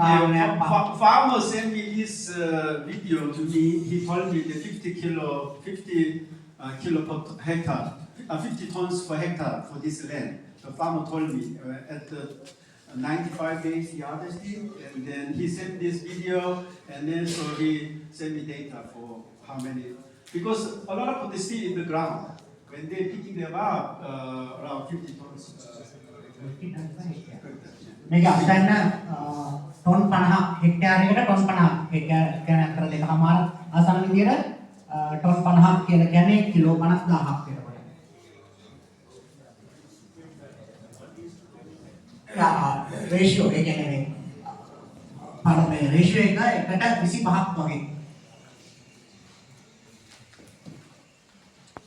Farmer sent me this video to me. He told me the 50 kilo per hectare, 50 tons per hectare for this land. The farmer told me at the 95 days he harvested, and then he sent this video, and then so he sent me data for how many. Because a lot of potato still in the ground. When they're picking them up, around 50 tons. මේක අපිටන්න ton 50 හෙක්ටයාරයකට ton 50 හෙක්ටයාර කියන්නේ අතර දෙකමාර ආසන්න විදියට ton 50 කියලා කියන්නේ kilo 50000ක් වෙනකොට. Ratio ඒ කියන්නේ මේ රේෂියෝ එක 1:25ක් වගේ